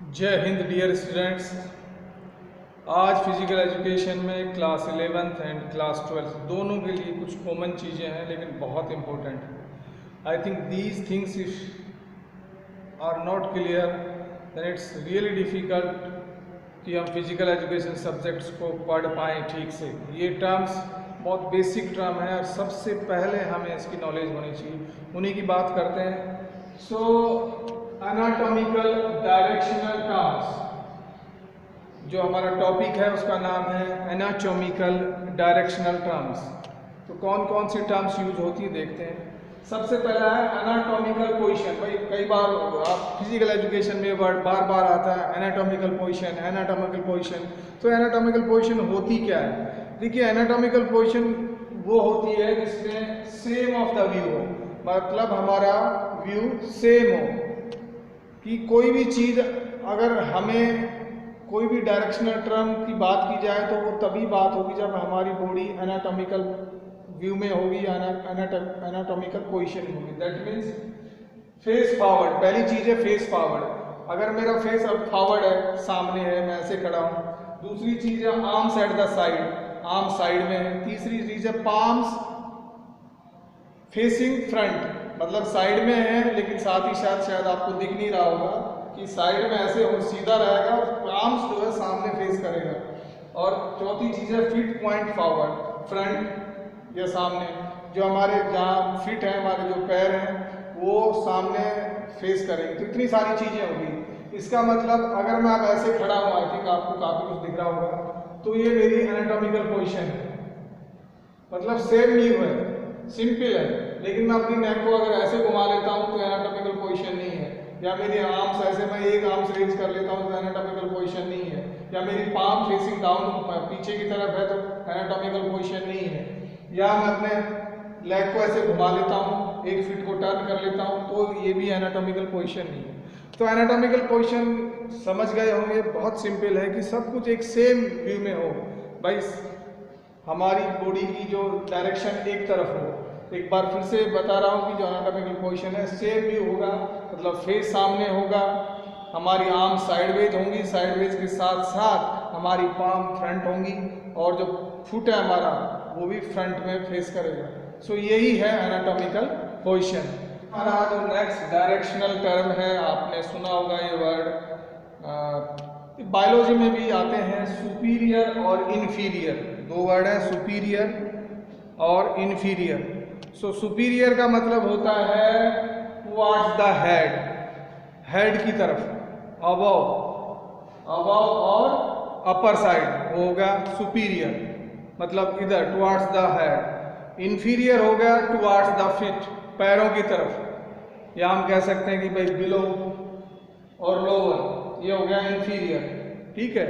जय Hind dear students. आज physical education में class 11th and class 12th दोनों के लिए कुछ कॉमन चीज़ें हैं लेकिन बहुत इम्पोर्टेंट है। I think these things if are not clear then it's really difficult कि हम फिजिकल एजुकेशन सब्जेक्ट्स को पढ़ पाएँ ठीक से। ये टर्म्स बहुत बेसिक टर्म है और सबसे पहले हमें इसकी नॉलेज होनी चाहिए, उन्हीं की बात करते हैं। सो एनाटॉमिकल डायरेक्शनल टर्म्स, जो हमारा टॉपिक है उसका नाम है एनाटॉमिकल डायरेक्शनल टर्म्स। तो कौन कौन सी टर्म्स यूज होती है देखते हैं। सबसे पहला है एनाटॉमिकल पोजीशन। भाई कई बार आप फिजिकल एजुकेशन में वर्ड बार बार आता है एनाटॉमिकल पोजीशन, एनाटॉमिकल पोजीशन। तो एनाटॉमिकल पोजीशन होती क्या है? देखिए, एनाटॉमिकल पोजीशन वो होती है जिसमें सेम ऑफ द व्यू हो, मतलब हमारा व्यू सेम हो कि कोई भी चीज़, अगर हमें कोई भी डायरेक्शनल टर्म की बात की जाए तो वो तभी बात होगी जब हमारी बॉडी एनाटॉमिकल व्यू में होगी या एनाटॉमिकल पोजीशन में होगी। दैट मीन्स फेस फॉरवर्ड, पहली चीज़ है फेस फॉरवर्ड। अगर मेरा फेस अब फॉरवर्ड है, सामने है, मैं ऐसे खड़ा हूँ। दूसरी चीज़ है arms at the side, arm side में है। तीसरी चीज़ है पाम्स फेसिंग फ्रंट, मतलब साइड में है लेकिन साथ ही साथ शायद आपको दिख नहीं रहा होगा कि साइड में ऐसे हो, सीधा रहेगा और आर्म्स जो है सामने फेस करेगा। और चौथी चीज़ है फिट पॉइंट फॉरवर्ड, फ्रंट या सामने, जो हमारे जहाँ फिट है, हमारे जो पैर हैं वो सामने फेस करेंगे। तो इतनी सारी चीज़ें होगी। इसका मतलब अगर मैं अब ऐसे खड़ा हूँ, आई थिंक आपको काफ़ी कुछ दिख रहा होगा, तो ये मेरी एनाटॉमिकल पोजीशन है, मतलब सेम व्यू है, सिंपल है। लेकिन मैं अपनी नेक को अगर ऐसे घुमा लेता हूँ तो एनाटॉमिकल पोजीशन नहीं है। या मेरे आर्म्स ऐसे, मैं एक आर्म्स रेंज कर लेता हूँ तो एनाटॉमिकल पोजीशन नहीं है। या मेरी पाम फेसिंग डाउन पीछे की तरफ है तो एनाटॉमिकल पोजीशन नहीं है। या मैं अपने लेग को ऐसे घुमा लेता हूँ, एक फीट को टर्न कर लेता हूँ, तो ये भी एनाटॉमिकल पोजीशन नहीं है। तो एनाटॉमिकल पोजीशन समझ गए होंगे, बहुत सिंपल है कि सब कुछ एक सेम व्यू में हो। भाई हमारी बॉडी की जो डायरेक्शन एक तरफ हो। एक बार फिर से बता रहा हूँ कि जो एनाटॉमिकल पोजीशन है सेम व्यू होगा, मतलब फेस सामने होगा, हमारी आर्म साइडवेज होंगी, साइडवेज के साथ साथ हमारी पाम फ्रंट होंगी और जो फुट है हमारा वो भी फ्रंट में फेस करेगा। सो यही है एनाटॉमिकल पोजीशन। हमारा जो नेक्स्ट डायरेक्शनल टर्म है, आपने सुना होगा ये वर्ड, बायोलॉजी में भी आते हैं, सुपीरियर और इन्फीरियर। दो वर्ड है, सुपीरियर और इन्फीरियर। सो सुपीरियर का मतलब होता है टुवर्ड्स द हेड, हेड की तरफ, अबव और अपर साइड होगा सुपीरियर, मतलब इधर टुवर्ड्स द हेड। इन्फीरियर हो गया टुवर्ड्स द फीट, पैरों की तरफ, या हम कह सकते हैं कि भाई बिलो और लोअर, ये हो गया इन्फीरियर। ठीक है,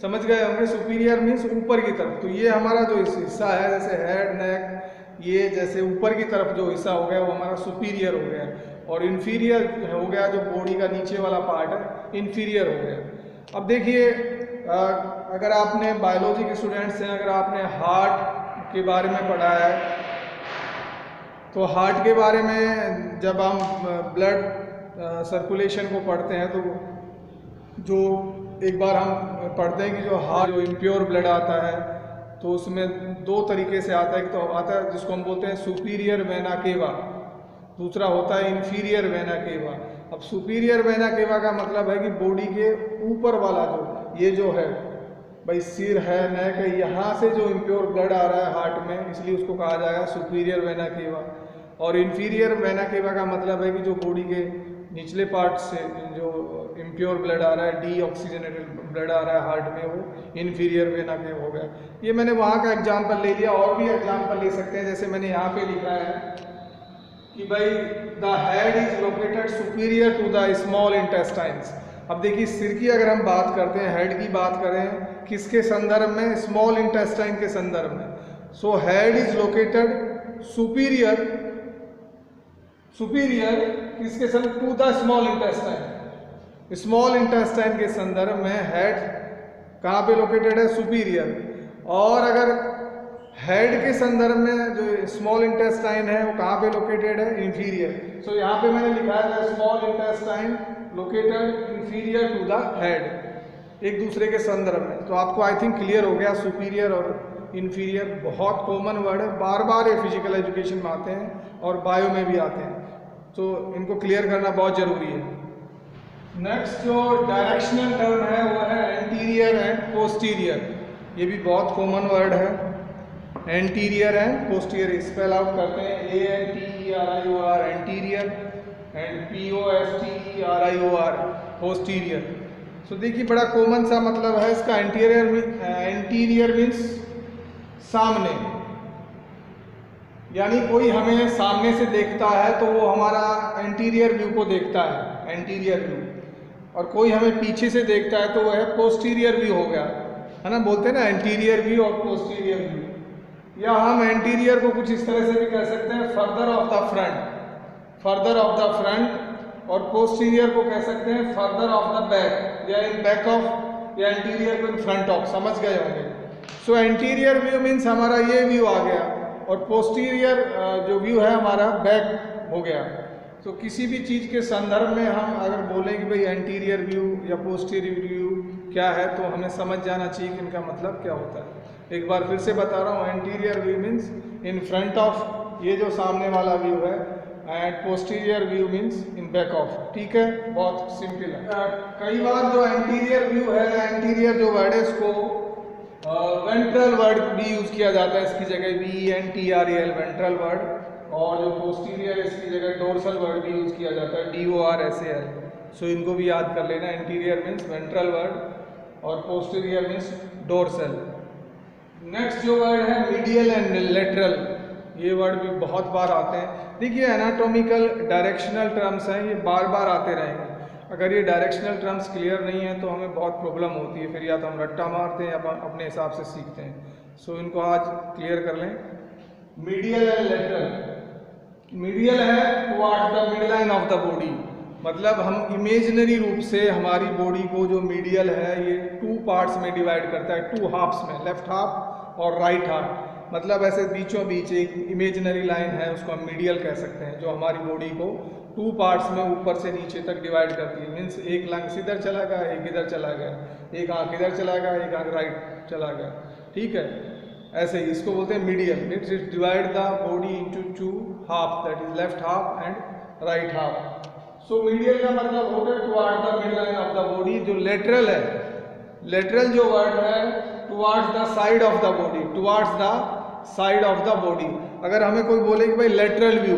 समझ गए होंगे। सुपीरियर मीन्स ऊपर की तरफ। तो ये हमारा जो हिस्सा है, जैसे हेड, नेक, ये जैसे ऊपर की तरफ जो हिस्सा हो गया वो हमारा सुपीरियर हो गया, और इन्फीरियर हो गया जो बॉडी का नीचे वाला पार्ट है, इन्फीरियर हो गया। अब देखिए, अगर आपने बायोलॉजी के स्टूडेंट्स हैं, अगर आपने हार्ट के बारे में पढ़ा है तो हार्ट के बारे में जब हम ब्लड सर्कुलेशन को पढ़ते हैं तो जो एक बार हम पढ़ते हैं कि जो हार्ट, जो इम्प्योर ब्लड आता है तो उसमें दो तरीके से आता है। एक तो आता है जिसको हम बोलते हैं सुपीरियर वेना केवा, दूसरा होता है इन्फीरियर वेना केवा। अब सुपीरियर वेना केवा का मतलब है कि बॉडी के ऊपर वाला ये जो है, भाई सिर है, नेक है, यहाँ से जो इम्प्योर ब्लड आ रहा है हार्ट में, इसलिए उसको कहा जाएगा सुपीरियर वेना केवा। और इन्फीरियर वेना केवा का मतलब है कि जो बॉडी के निचले पार्ट से जो इम्प्योर ब्लड आ रहा है, डीऑक्सीजनेटेड ब्लड आ रहा है हार्ट में, वो इन्फीरियर वेना केवा हो गया। ये मैंने वहाँ का एग्जाम्पल ले लिया, और भी एग्जाम्पल ले सकते हैं। जैसे मैंने यहाँ पे लिखा है कि भाई the head is located superior to the small intestines. अब देखिए, सिर की अगर हम बात करते हैं, हेड की बात करें किसके संदर्भ में? स्मॉल इंटेस्टाइन के संदर्भ में। So head is located superior किसके संदर्भ? To the small intestine. Small intestine के संदर्भ में हेड कहाँ पे लोकेटेड है? सुपीरियर। और अगर हेड के संदर्भ में जो स्मॉल इंटेस्टाइन है वो कहाँ पे लोकेटेड है? इंफीरियर। सो यहाँ पे मैंने लिखा है small intestine located inferior to the head, एक दूसरे के संदर्भ में। तो आपको आई थिंक क्लियर हो गया, सुपीरियर और इंफीरियर बहुत कॉमन वर्ड है, बार बार ये फिजिकल एजुकेशन में आते हैं और बायो में भी आते हैं, तो इनको क्लियर करना बहुत ज़रूरी है। नेक्स्ट जो डायरेक्शनल टर्म है वो है एंटीरियर एंड पोस्टीरियर। ये भी बहुत कॉमन वर्ड है, anterior and posterior. Spell out करते हैं ANTERIOR anterior and POSTERIOR posterior. तो देखिए बड़ा कॉमन सा मतलब है इसका। एंटीरियर मीन्स सामने, यानी कोई हमें सामने से देखता है तो वो हमारा एंटीरियर व्यू को देखता है, एंटीरियर व्यू। और कोई हमें पीछे से देखता है तो वो है पोस्टीरियर व्यू हो गया, है ना। बोलते हैं ना एंटीरियर व्यू और पोस्टीरियर व्यू। या हम एंटीरियर को कुछ इस तरह से भी कह सकते हैं further of the front, further of the front. और पोस्टीरियर को कह सकते हैं फर्दर ऑफ द बैक, या इन बैक ऑफ, या एंटीरियर को इन फ्रंट ऑफ। समझ गए होंगे। सो एंटीरियर व्यू मीन्स हमारा ये व्यू आ गया, और पोस्टीरियर जो व्यू है हमारा बैक हो गया। तो किसी भी चीज़ के संदर्भ में हम अगर बोलें कि भाई एंटीरियर व्यू या पोस्टीरियर व्यू क्या है, तो हमें समझ जाना चाहिए कि इनका मतलब क्या होता है। एक बार फिर से बता रहा हूँ, anterior view means in front of, ये जो सामने वाला व्यू है, and posterior view means in back of. ठीक है, बहुत सिंपल है। कई बार जो एंटीरियर व्यू है, एंटीरियर जो वर्ड है इसको वेंट्रल वर्ड भी यूज़ किया जाता है इसकी जगह, VENTRAL वेंट्रल वर्ड। और जो पोस्टीरियर इसकी जगह डोर्सल वर्ड भी यूज़ किया जाता है, DORSAL। सो इनको भी याद कर लेना। एंटीरियर मीन्स वेंट्रल वर्ड और पोस्टीरियर मीन्स डोर्सल। नेक्स्ट जो वर्ड है मीडियल एंड लेटरल, ये वर्ड भी बहुत बार आते हैं। देखिए एनाटॉमिकल डायरेक्शनल टर्म्स हैं, ये बार बार आते रहेंगे। अगर ये डायरेक्शनल टर्म्स क्लियर नहीं है तो हमें बहुत प्रॉब्लम होती है, फिर या तो हम रट्टा मारते हैं या अपने हिसाब से सीखते हैं। सो इनको आज क्लियर कर लें। Medial and lateral. मीडियल है towards the mid line of the body, मतलब हम इमेजिनरी रूप से हमारी बॉडी को जो मीडियल है ये 2 पार्ट्स में डिवाइड करता है, 2 हाफ्स में, लेफ्ट हाफ और राइट हाफ। मतलब ऐसे बीचों बीच एक इमेजिनरी लाइन है, उसको हम मीडियल कह सकते हैं, जो हमारी बॉडी को 2 पार्ट्स में ऊपर से नीचे तक डिवाइड करती है। मीन्स एक लंग्स इधर चला गया, एक इधर चला गया, एक आँख इधर चला गया, एक आँख राइट चला गया। ठीक है, ऐसे ही इसको बोलते हैं medial. It's divide the body into 2 half, that is left half and right half. So medial का मतलब होता है towards the mid line of the body. जो लेटरल है, लेटरल जो वर्ड है towards the side of the body, towards the side of the body. अगर हमें कोई बोले कि भाई लेटरल व्यू,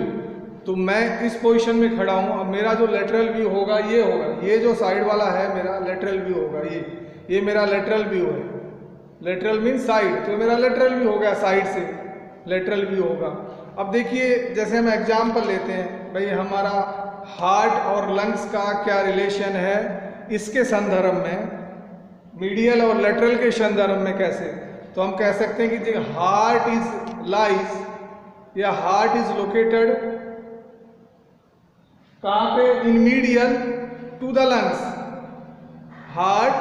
तो मैं इस पोजीशन में खड़ा हूँ, अब मेरा जो लेटरल व्यू होगा ये होगा, ये जो साइड वाला है मेरा लेटरल व्यू होगा, ये मेरा लेटरल व्यू है। लेटरल मीन साइड, तो मेरा लेटरल व्यू हो गया, साइड से लेटरल व्यू होगा। अब देखिए जैसे हम एग्जाम्पल लेते हैं, भाई हमारा हार्ट और लंग्स का क्या रिलेशन है इसके संदर्भ में, मीडियल और लेटरल के संदर्भ में कैसे, तो हम कह सकते हैं कि हार्ट इज लाइज या हार्ट इज लोकेटेड कहाँ पे? In medial to the lungs. Heart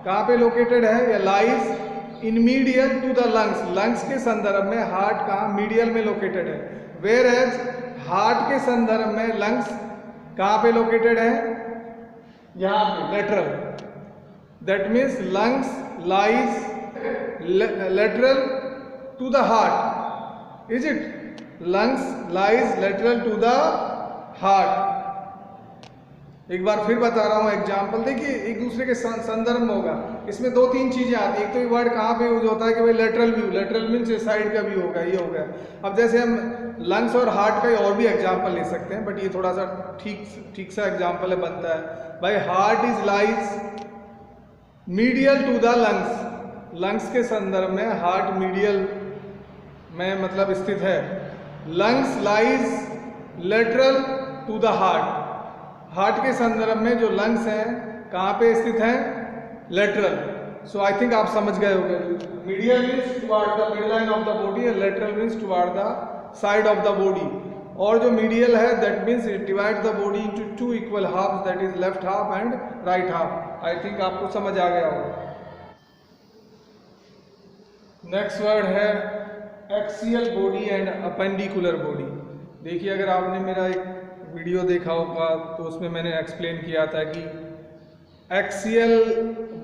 कहाँ पे लोकेटेड है? या lies in medial to the lungs. Lungs के संदर्भ में हार्ट कहाँ? मीडियल में लोकेटेड है। वेयर एज हार्ट के संदर्भ में लंग्स कहाँ पे लोकेटेड है? यहाँ पे, lateral. That means lungs lies lateral to the heart, is it? Lungs lies lateral to the heart। एक बार फिर बता रहा हूँ एग्जाम्पल, देखिए एक दूसरे के संदर्भ में होगा। इसमें 2-3 चीजें आती है। एक तो ये वर्ड कहाँ पे यूज होता है कि भाई लेटरल व्यू, लेटरल मीन्स ये साइड का व्यू होगा, ये हो गया। अब जैसे हम लंग्स और हार्ट का और भी एग्जाम्पल ले सकते हैं, बट ये थोड़ा सा ठीक सा एग्जाम्पल बनता है। भाई heart is lies medial to the lungs. Lungs के संदर्भ में हार्ट मीडियल में मतलब स्थित है। Lungs lies lateral to the heart. Heart के संदर्भ में जो लंग्स हैं कहाँ पे स्थित हैं? लेटरल। सो आई थिंक आप समझ गए होंगे। Medial means toward the mid line of the body and lateral means toward the side of the body. और जो मीडियल है that means it divide the body into 2 equal half, that is left half and right half. I think आपको समझ आ गया होगा। Next word है axial body and appendicular body. देखिए, अगर आपने मेरा एक वीडियो देखा होगा तो उसमें मैंने एक्सप्लेन किया था कि एक्सियल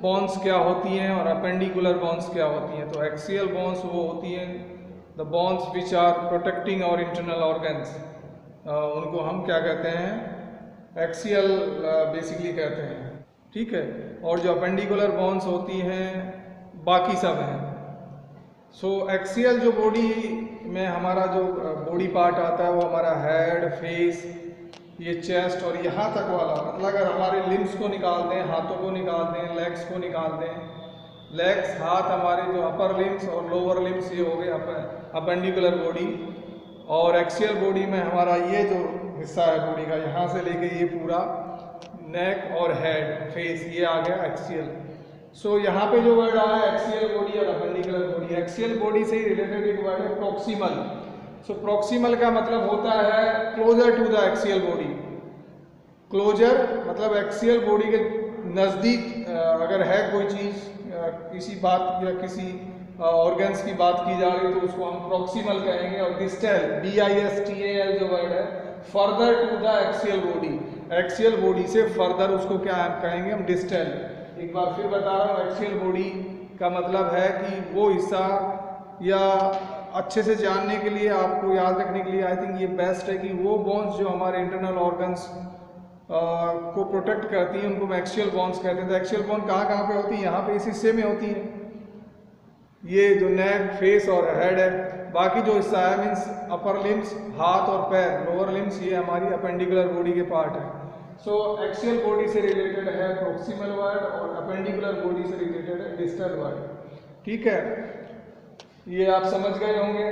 बोन्स क्या होती हैं और अपेंडिकुलर बोन्स क्या होती हैं। तो एक्सियल बोन्स वो होती हैं the bones which are protecting और इंटरनल ऑर्गन्स, उनको हम क्या कहते हैं, एक्सियल बेसिकली कहते हैं, ठीक है। और जो अपेंडिकुलर बोन्स होती हैं बाकी सब हैं। सो एक्सियल जो बॉडी में हमारा जो बॉडी पार्ट आता है वो हमारा हेड, फेस, ये चेस्ट और यहाँ तक वाला, मतलब अगर हमारे लिम्स को निकाल दें, हाथों को निकाल दें, लेग्स को निकाल दें, लेग्स, हाथ, हमारे जो अपर लिम्स और लोअर लिम्स, ये हो गए अपेंडिकुलर बॉडी। और एक्सियल बॉडी में हमारा ये जो हिस्सा है बॉडी का, यहाँ से लेके ये पूरा नेक और हेड, फेस, ये आ गया एक्सियल। सो यहाँ पे जो वर्ड आया है एक्सियल बॉडी और अपेंडिकुलर बॉडी, एक्सियल बॉडी से ही रिलेटेड एक वर्ड है प्रॉक्सिमल। सो प्रॉक्सिमल का मतलब होता है closer to the axial body. Closer मतलब एक्सियल बॉडी के नज़दीक अगर है कोई चीज़, किसी बात या किसी ऑर्गन्स की बात की जा रही है तो उसको हम प्रॉक्सिमल कहेंगे। और डिस्टल, DISTAL जो वर्ड है, further to the axial body, axial body से फर्दर उसको क्या कहेंगे हम, डिस्टल। एक बार फिर बता रहा हूँ, एक्सियल बॉडी का मतलब है कि वो हिस्सा, या अच्छे से जानने के लिए, आपको याद रखने के लिए आई थिंक ये बेस्ट है कि वो बोन्स जो हमारे इंटरनल ऑर्गन्स को प्रोटेक्ट करती हैं उनको हम एक्सियल बोन्स कहते हैं। तो एक्सियल बोन कहाँ पे होती है, यहाँ पे इस हिस्से में होती है, ये जो नेक, फेस और हेड है। बाकी जो हिस्सा है मीन्स अपर लिम्स, हाथ और पैर, लोअर लिम्स, ये हमारी अपेंडिकुलर बॉडी के पार्ट है। सो एक्सियल बॉडी से रिलेटेड है प्रॉक्सिमल वर्ड और अपेंडिकुलर बॉडी से रिलेटेड है डिस्टल वर्ड, ठीक है। ये आप समझ गए होंगे।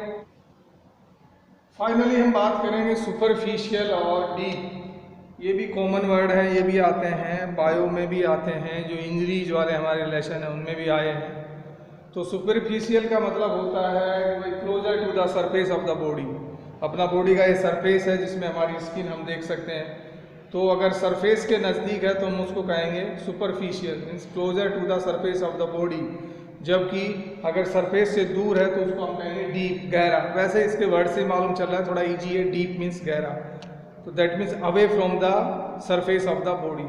फाइनली हम बात करेंगे सुपरफिशियल और डीप। ये भी कॉमन वर्ड है, ये भी आते हैं, बायो में भी आते हैं, जो इंजरीज वाले हमारे लेसन है उनमें भी आए हैं। तो सुपरफिशियल का मतलब होता है closer to the surface of the body. अपना बॉडी का ये सरफेस है जिसमें हमारी स्किन हम देख सकते हैं, तो अगर सरफेस के नज़दीक है तो हम उसको कहेंगे superficial, means closer to the surface of the body. जबकि अगर सरफेस से दूर है तो उसको हम कहेंगे डीप, गहरा। वैसे इसके वर्ड से मालूम चल रहा है, थोड़ा ईजी है, डीप मीन्स गहरा, तो that means away from the surface of the body.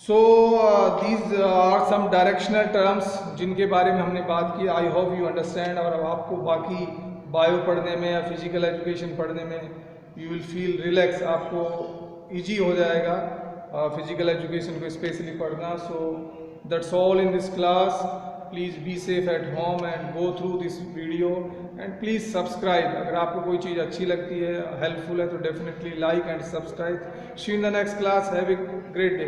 So these are some directional terms जिनके बारे में हमने बात की। I hope you understand. और अब आपको बाकी बायो पढ़ने में या फिजिकल एजुकेशन पढ़ने में यू विल फील रिलैक्स, आपको ईजी हो जाएगा फिजिकल एजुकेशन को स्पेशली पढ़ना। So that's all in this class. Please be safe at home and go through this video and please subscribe. अगर आपको कोई चीज़ अच्छी लगती है, हेल्पफुल है, तो definitely like and subscribe. See you in the next class. Have a great day.